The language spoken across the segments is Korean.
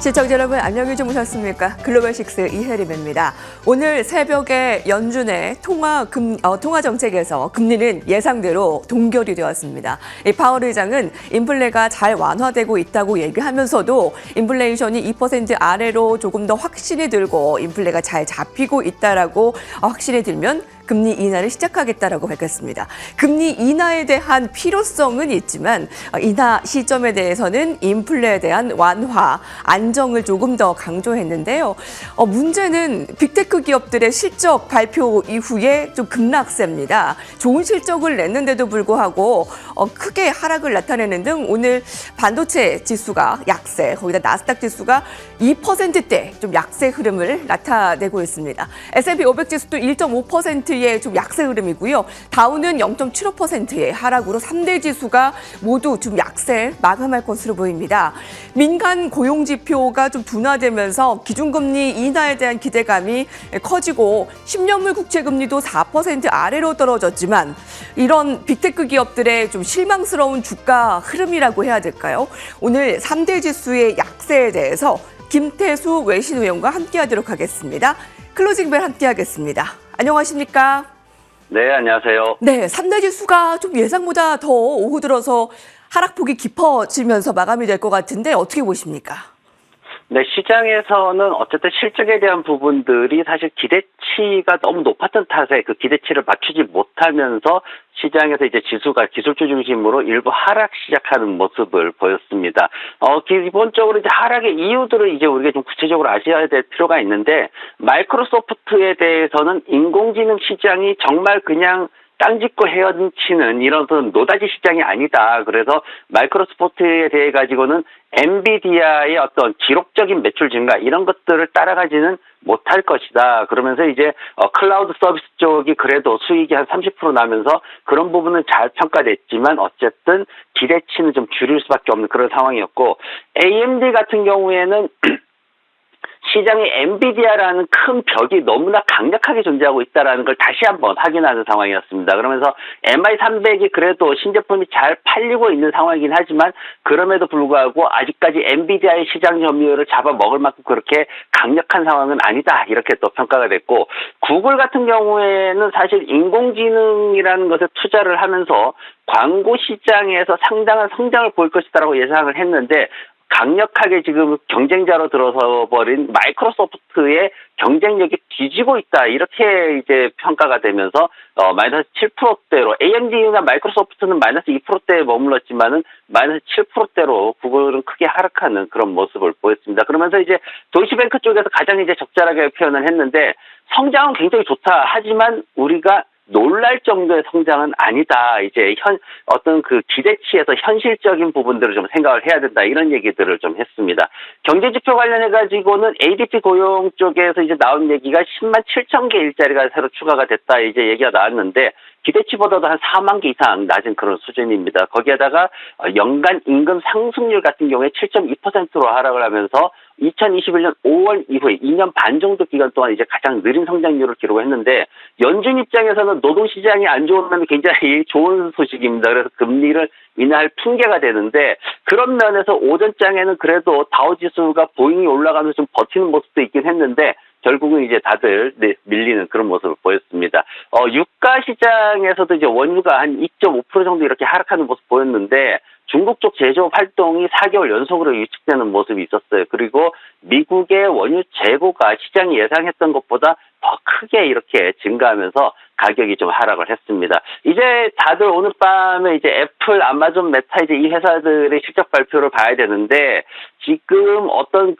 시청자 여러분 안녕히 주무셨습니까? 글로벌 식스 이혜림입니다. 오늘 새벽에 연준의 통화 정책에서 금리는 예상대로 동결이 되었습니다. 이 파월 의장은 인플레가 잘 완화되고 있다고 얘기하면서도 인플레이션이 2% 아래로 조금 더 확신이 들고 인플레가 잘 잡히고 있다라고 확신이 들면 금리 인하를 시작하겠다라고 밝혔습니다. 금리 인하에 대한 필요성은 있지만 인하 시점에 대해서는 인플레에 대한 완화, 안정을 조금 더 강조했는데요. 문제는 빅테크 기업들의 실적 발표 이후에 좀 급락세입니다. 좋은 실적을 냈는데도 불구하고 크게 하락을 나타내는 등 오늘 반도체 지수가 약세, 거기다 나스닥 지수가 2%대 좀 약세 흐름을 나타내고 있습니다. S&P 500 지수도 1.5%의 좀 약세 흐름이고요. 다우는 0.75%의 하락으로 3대 지수가 모두 좀 약세 마감할 것으로 보입니다. 민간 고용 지표가 좀 둔화되면서 기준금리 인하에 대한 기대감이 커지고 10년물 국채금리도 4% 아래로 떨어졌지만 이런 빅테크 기업들의 좀 실망스러운 주가 흐름이라고 해야 될까요? 오늘 3대 지수의 약세에 대해서 김태수 외신위원과 함께하도록 하겠습니다. 클로징벨 함께하겠습니다. 안녕하십니까? 네, 안녕하세요. 네, 3대 지수가 좀 예상보다 더 오후 들어서 하락폭이 깊어지면서 마감이 될 것 같은데 어떻게 보십니까? 네, 시장에서는 어쨌든 실적에 대한 부분들이 사실 기대치가 너무 높았던 탓에 그 기대치를 맞추지 못하면서 시장에서 이제 지수가 기술주 중심으로 일부 하락 시작하는 모습을 보였습니다. 기본적으로 이제 하락의 이유들을 이제 우리가 좀 구체적으로 아셔야 될 필요가 있는데, 마이크로소프트에 대해서는 인공지능 시장이 정말 그냥 땅짓고 헤엄치는 이런 노다지 시장이 아니다. 그래서 마이크로소프트에 대해 가지고는 엔비디아의 어떤 기록적인 매출 증가 이런 것들을 따라가지는 못할 것이다. 그러면서 이제 클라우드 서비스 쪽이 그래도 수익이 한 30% 나면서 그런 부분은 잘 평가됐지만 어쨌든 기대치는 좀 줄일 수밖에 없는 그런 상황이었고, AMD 같은 경우에는 시장에 엔비디아라는 큰 벽이 너무나 강력하게 존재하고 있다는 걸 다시 한번 확인하는 상황이었습니다. 그러면서 MI300이 그래도 신제품이 잘 팔리고 있는 상황이긴 하지만 그럼에도 불구하고 아직까지 엔비디아의 시장 점유율을 잡아먹을 만큼 그렇게 강력한 상황은 아니다. 이렇게 또 평가가 됐고, 구글 같은 경우에는 사실 인공지능이라는 것에 투자를 하면서 광고 시장에서 상당한 성장을 보일 것이다라고 예상을 했는데 강력하게 지금 경쟁자로 들어서 버린 마이크로소프트의 경쟁력이 뒤지고 있다. 이렇게 이제 평가가 되면서 마이너스 7%대로 AMD나 마이크로소프트는 마이너스 2%대에 머물렀지만은 마이너스 7%대로 구글은 크게 하락하는 그런 모습을 보였습니다. 그러면서 이제 도이치뱅크 쪽에서 가장 이제 적절하게 표현을 했는데, 성장은 굉장히 좋다. 하지만 우리가 놀랄 정도의 성장은 아니다. 이제 어떤 그 기대치에서 현실적인 부분들을 좀 생각을 해야 된다. 이런 얘기들을 좀 했습니다. 경제지표 관련해가지고는 ADP 고용 쪽에서 이제 나온 얘기가 10만 7천 개 일자리가 새로 추가가 됐다. 이제 얘기가 나왔는데 기대치보다도 한 4만 개 이상 낮은 그런 수준입니다. 거기에다가 연간 임금 상승률 같은 경우에 7.2%로 하락을 하면서 2021년 5월 이후에 2년 반 정도 기간 동안 이제 가장 느린 성장률을 기록했는데, 연준 입장에서는 노동시장이 안 좋으면 굉장히 좋은 소식입니다. 그래서 금리를 인하할 핑계가 되는데, 그런 면에서 오전장에는 그래도 다우지수가 보잉이 올라가면서 좀 버티는 모습도 있긴 했는데 결국은 이제 다들 밀리는 그런 모습을 보였습니다. 유가 시장에서도 이제 원유가 한 2.5% 정도 이렇게 하락하는 모습 보였는데, 중국 쪽 제조업 활동이 4개월 연속으로 위축되는 모습이 있었어요. 그리고 미국의 원유 재고가 시장이 예상했던 것보다 더 크게 이렇게 증가하면서 가격이 좀 하락을 했습니다. 이제 다들 오늘 밤에 이제 애플, 아마존, 메타 이제 이 회사들의 실적 발표를 봐야 되는데, 지금 어떤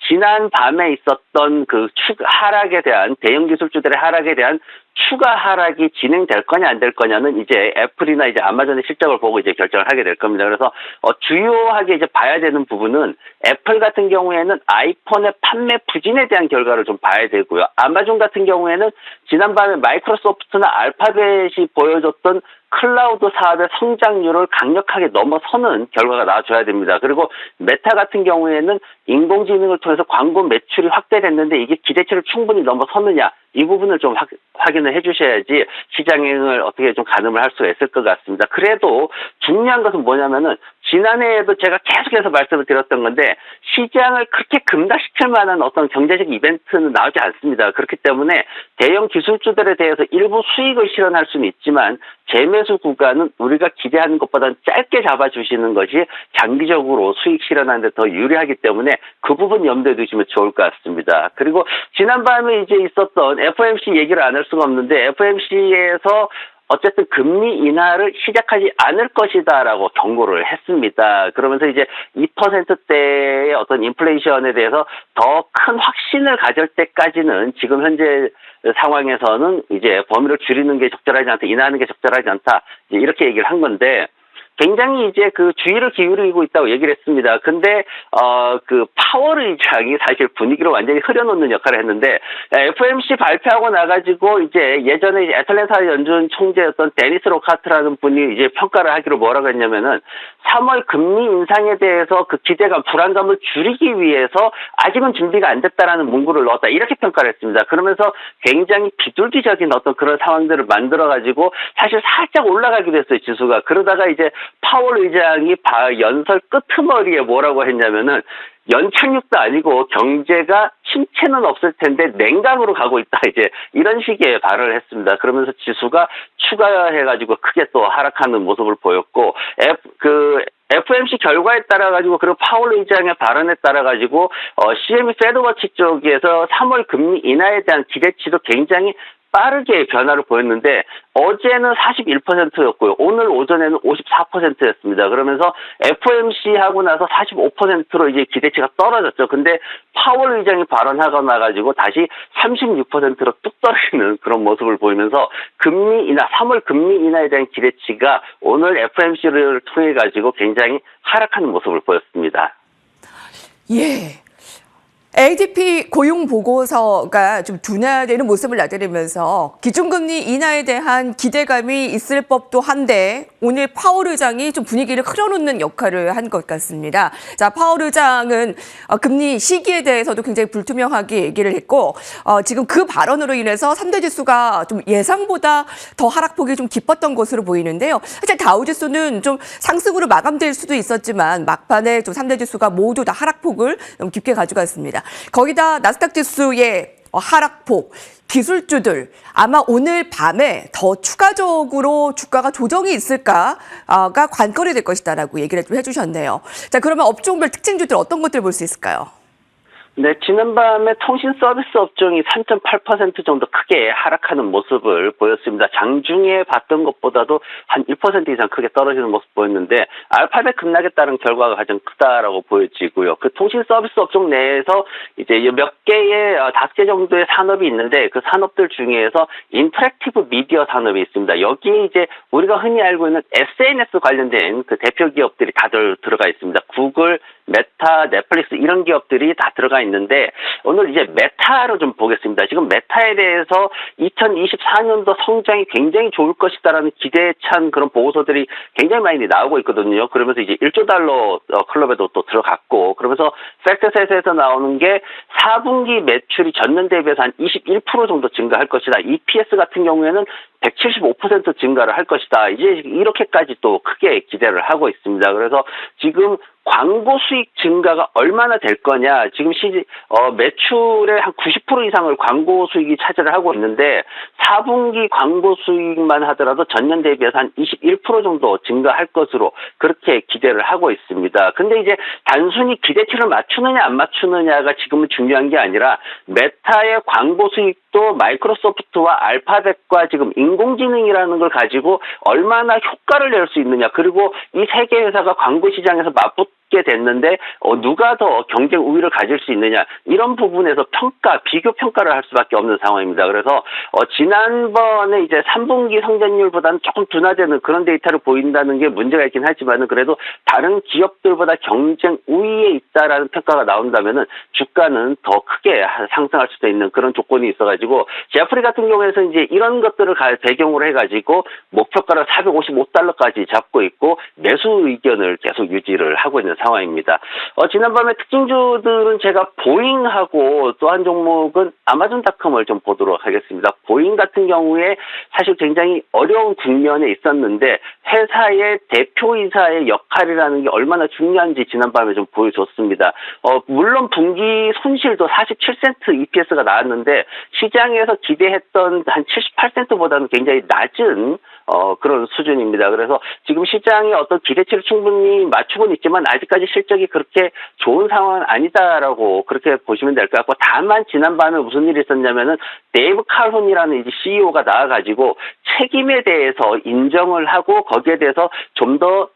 지난 밤에 있었던 그 하락에 대한, 대형 기술주들의 하락에 대한 추가 하락이 진행될 거냐 안 될 거냐는 이제 애플이나 이제 아마존의 실적을 보고 이제 결정을 하게 될 겁니다. 그래서 주요하게 이제 봐야 되는 부분은 애플 같은 경우에는 아이폰의 판매 부진에 대한 결과를 좀 봐야 되고요. 아마존 같은 경우에는 지난밤에 마이크로소프트나 알파벳이 보여줬던 클라우드 사업의 성장률을 강력하게 넘어서는 결과가 나와줘야 됩니다. 그리고 메타 같은 경우에는 인공지능을 통해서 광고 매출이 확대됐는데 이게 기대치를 충분히 넘어섰느냐, 이 부분을 좀 확인을 해주셔야지 시장을 어떻게 좀 가늠을 할 수가 있을 것 같습니다. 그래도 중요한 것은 뭐냐면은 지난해에도 제가 계속해서 말씀을 드렸던 건데 시장을 그렇게 급락시킬 만한 어떤 경제적 이벤트는 나오지 않습니다. 그렇기 때문에 대형 기술주들에 대해서 일부 수익을 실현할 수는 있지만 재매수 구간은 우리가 기대하는 것보다는 짧게 잡아주시는 것이 장기적으로 수익 실현하는 데 더 유리하기 때문에 그 부분 염두에 두시면 좋을 것 같습니다. 그리고 지난밤에 이제 있었던 FOMC 얘기를 안 할 수가 없는데 FOMC에서 어쨌든 금리 인하를 시작하지 않을 것이다라고 경고를 했습니다. 그러면서 이제 2%대의 어떤 인플레이션에 대해서 더 큰 확신을 가질 때까지는 지금 현재 상황에서는 이제 범위를 줄이는 게 적절하지 않다, 인하하는 게 적절하지 않다, 이제 이렇게 얘기를 한 건데 굉장히 이제 그 주의를 기울이고 있다고 얘기를 했습니다. 근데 그 파월 의장이 사실 분위기를 완전히 흐려놓는 역할을 했는데 FOMC 발표하고 나가지고 이제 예전에 애틀랜타 연준 총재였던 데니스 로카트라는 분이 이제 평가를 하기로 뭐라고 했냐면은 3월 금리 인상에 대해서 그 기대감, 불안감을 줄이기 위해서 아직은 준비가 안 됐다라는 문구를 넣었다. 이렇게 평가를 했습니다. 그러면서 굉장히 비둘기적인 어떤 그런 상황들을 만들어가지고 사실 살짝 올라가기도 했어요, 지수가. 그러다가 이제 파월 의장이 연설 끄트머리에 뭐라고 했냐면은 연착륙도 아니고 경제가 침체는 없을 텐데 냉각으로 가고 있다. 이제 이런 식의 발언을 했습니다. 그러면서 지수가 추가해가지고 크게 또 하락하는 모습을 보였고, FOMC 결과에 따라 가지고 그리고 파월 의장의 발언에 따라 가지고 CME 페드워치 쪽에서 3월 금리 인하에 대한 기대치도 굉장히 빠르게 변화를 보였는데 어제는 41%였고요. 오늘 오전에는 54%였습니다. 그러면서 FOMC 하고 나서 45%로 이제 기대치가 떨어졌죠. 근데 파월 의장이 발언하고 나가지고 다시 36%로 뚝 떨어지는 그런 모습을 보이면서 금리 인하, 3월 금리 인하에 대한 기대치가 오늘 FOMC를 통해 가지고 굉장히 하락하는 모습을 보였습니다. 예. ADP 고용 보고서가 좀 둔화되는 모습을 나타내면서 기준금리 인하에 대한 기대감이 있을 법도 한데 오늘 파월 의장이 좀 분위기를 흐려놓는 역할을 한 것 같습니다. 자, 파월 의장은 금리 시기에 대해서도 굉장히 불투명하게 얘기를 했고 지금 그 발언으로 인해서 3대 지수가 좀 예상보다 더 하락폭이 좀 깊었던 것으로 보이는데요. 사실 다우지수는 좀 상승으로 마감될 수도 있었지만 막판에 좀 3대 지수가 모두 다 하락폭을 너무 깊게 가져갔습니다. 거기다 나스닥 지수의 하락폭, 기술주들 아마 오늘 밤에 더 추가적으로 주가가 조정이 있을까가 관건이 될 것이다라고 얘기를 좀 해주셨네요. 자, 그러면 업종별 특징주들 어떤 것들 볼 수 있을까요? 네, 지난밤에 통신 서비스 업종이 3.8% 정도 크게 하락하는 모습을 보였습니다. 장중에 봤던 것보다도 한 1% 이상 크게 떨어지는 모습 보였는데 알파벳 급락에 따른 결과가 가장 크다라고 보여지고요. 그 통신 서비스 업종 내에서 이제 몇 개의 5개 정도의 산업이 있는데 그 산업들 중에서 인터랙티브 미디어 산업이 있습니다. 여기에 이제 우리가 흔히 알고 있는 SNS 관련된 그 대표 기업들이 다들 들어가 있습니다. 구글, 메타, 넷플릭스 이런 기업들이 다 들어가 있는데 오늘 이제 메타로 좀 보겠습니다. 지금 메타에 대해서 2024년도 성장이 굉장히 좋을 것이다라는 기대에 찬 그런 보고서들이 굉장히 많이 나오고 있거든요. 그러면서 이제 1조 달러 클럽에도 또 들어갔고 그러면서 팩트셋에서 나오는 게 4분기 매출이 전년 대비해서 한 21% 정도 증가할 것이다. EPS 같은 경우에는 175% 증가를 할 것이다. 이제 이렇게까지 또 크게 기대를 하고 있습니다. 그래서 지금 광고 수익 증가가 얼마나 될 거냐. 지금 매출의 한 90% 이상을 광고 수익이 차지를 하고 있는데 4분기 광고 수익만 하더라도 전년 대비해서 한 21% 정도 증가할 것으로 그렇게 기대를 하고 있습니다. 근데 이제 단순히 기대치를 맞추느냐 안 맞추느냐가 지금은 중요한 게 아니라 메타의 광고 수익도 마이크로소프트와 알파벳과 지금 인공지능이라는 걸 가지고 얼마나 효과를 낼 수 있느냐. 그리고 이 세 개 회사가 광고 시장에서 맞붙게 됐는데 누가 더 경쟁 우위를 가질 수 있느냐. 이런 부분에서 비교 평가를 할 수밖에 없는 상황입니다. 그래서 지난번에 이제 3분기 성장률보다는 조금 둔화되는 그런 데이터를 보인다는 게 문제가 있긴 하지만은 그래도 다른 기업들보다 경쟁 우위에 있다라는 평가가 나온다면은 주가는 더 크게 상승할 수도 있는 그런 조건이 있어가지고 제프리 같은 경우에서 이제 이런 것들을 배경으로 해가지고 목표가를 455달러까지 잡고 있고 매수 의견을 계속 유지를 하고 있는 상황입니다. 지난밤에 특징주들은 제가 보잉하고 또 한 종목은 아마존닷컴을 좀 보도록 하겠습니다. 보잉 같은 경우에 사실 굉장히 어려운 국면에 있었는데 회사의 대표이사의 시장의 역할이라는 게 얼마나 중요한지 지난밤에 좀 보여줬습니다. 물론 분기 손실도 47센트 EPS가 나왔는데 시장에서 기대했던 한 78센트보다는 굉장히 낮은 그런 수준입니다. 그래서 지금 시장의 어떤 기대치를 충분히 맞추고는 있지만 아직까지 실적이 그렇게 좋은 상황은 아니다라고 그렇게 보시면 될 것 같고, 다만 지난밤에 무슨 일이 있었냐면은 데이브 칼혼이라는 이제 CEO가 나와가지고 책임에 대해서 인정을 하고 거기에 대해서 좀 더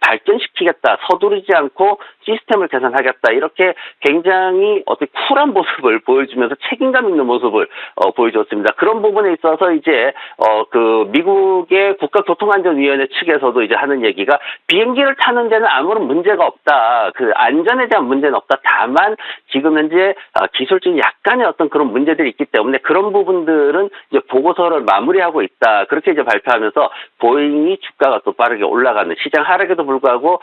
발전시키겠다, 서두르지 않고 시스템을 개선하겠다, 이렇게 굉장히 어떻게 쿨한 모습을 보여주면서 책임감 있는 모습을 보여줬습니다. 그런 부분에 있어서 이제 그 미국의 국가교통안전위원회 측에서도 이제 하는 얘기가 비행기를 타는 데는 아무런 문제가 없다, 그 안전에 대한 문제는 없다. 다만 지금 현재 기술적인 약간의 어떤 그런 문제들이 있기 때문에 그런 부분들은 이제 보고서를 마무리하고 있다, 그렇게 이제 발표하면서 보잉이 주가가 또 빠르게 올라가는, 시장 하락에도 불구하고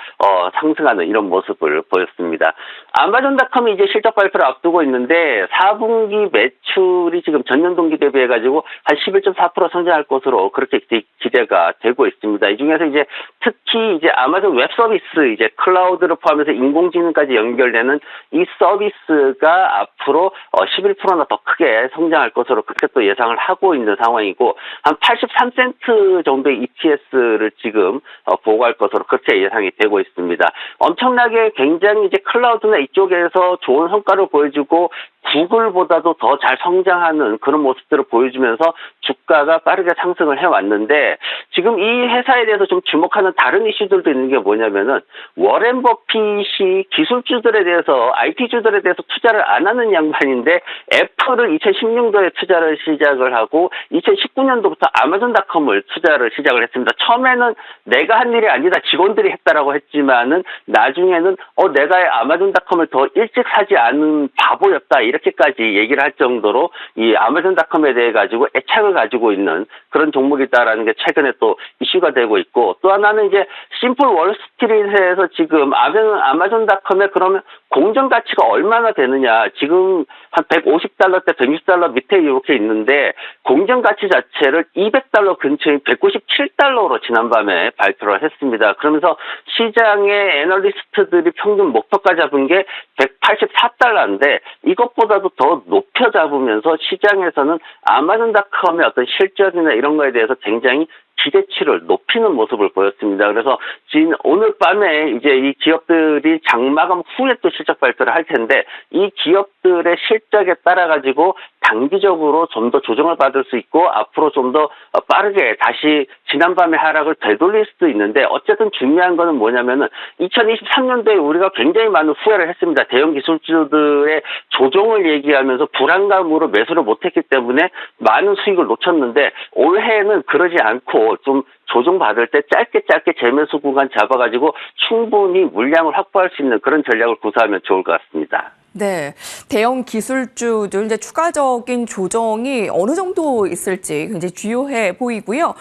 상승하는 이런 모습을 보였습니다. 아마존닷컴이 이제 실적 발표를 앞두고 있는데 4분기 매출이 지금 전년 동기 대비해가지고 한 11.4% 성장할 것으로 그렇게 기대가 되고 있습니다. 이 중에서 이제 특히 이제 아마존 웹 서비스, 이제 클라우드를 포함해서 인공지능까지 연결되는 이 서비스가 앞으로 11%나 더 크게 성장할 것으로 그렇게 또 예상을 하고 있는 상황이고, 한 83센트 정도의 EPS를 지금 보고할 것으로 그렇게 예상이 되고 있습니다. 엄청나게 굉장히 이제 클라우드나 이쪽에서 좋은 성과를 보여주고 구글보다도 더 잘 성장하는 그런 모습들을 보여주면서 주가가 빠르게 상승을 해왔는데, 지금 이 회사에 대해서 좀 주목하는 다른 이슈들도 있는 게 뭐냐면은 워렌 버핏이 기술주들에 대해서, IT주들에 대해서 투자를 안 하는 양반인데 애플을 2016년도에 투자를 시작을 하고 2019년도부터 아마존닷컴을 투자를 시작을 했습니다. 처음에는 내가 한 일이 아니다, 직원들이 했다라고 했지만은 나중에는 내가 아마존닷컴을 더 일찍 사지 않은 바보였다, 이렇게까지 얘기를 할 정도로 이 아마존닷컴에 대해 가지고 애착을 가지고 있는 그런 종목이다라는 게 최근에 또 이슈가 되고 있고, 또 하나는 이제 심플 월스트리트에서 지금 아마존닷컴에 그러면 공정 가치가 얼마나 되느냐, 지금 한 150달러대 160달러 밑에 이렇게 있는데 공정 가치 자체를 200달러 근처인 197달러로 지난밤에 발표를 했습니다. 그러면서 시장의 애널리스트들이 평균 목표가 잡은 게 184달러인데 이것보다도 더 높여 잡으면서 시장에서는 아마존닷컴의 어떤 실적이나 이런 거에 대해서 굉장히 기대치를 높이는 모습을 보였습니다. 그래서 지금 오늘 밤에 이제 이 기업들이 장마감 후에 또 실적 발표를 할 텐데 이 기업들의 실적에 따라 가지고 단기적으로 좀 더 조정을 받을 수 있고 앞으로 좀 더 빠르게 다시 지난밤의 하락을 되돌릴 수도 있는데, 어쨌든 중요한 거는 뭐냐면은 2023년도에 우리가 굉장히 많은 후회를 했습니다. 대형 기술주들의 조정을 얘기하면서 불안감으로 매수를 못했기 때문에 많은 수익을 놓쳤는데, 올해는 그러지 않고 좀 조정받을 때 짧게 재매수 구간 잡아가지고 충분히 물량을 확보할 수 있는 그런 전략을 구사하면 좋을 것 같습니다. 네, 대형 기술주들 이제 추가적인 조정이 어느 정도 있을지 굉장히 주요해 보이고요.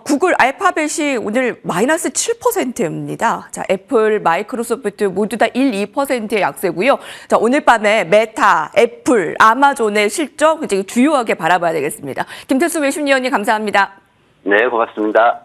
구글, 알파벳이 오늘 마이너스 7%입니다. 자, 애플, 마이크로소프트 모두 다 2%의 약세고요. 자, 오늘 밤에 메타, 애플, 아마존의 실적 굉장히 주요하게 바라봐야 되겠습니다. 김태수 외신위원님 감사합니다. 네, 고맙습니다.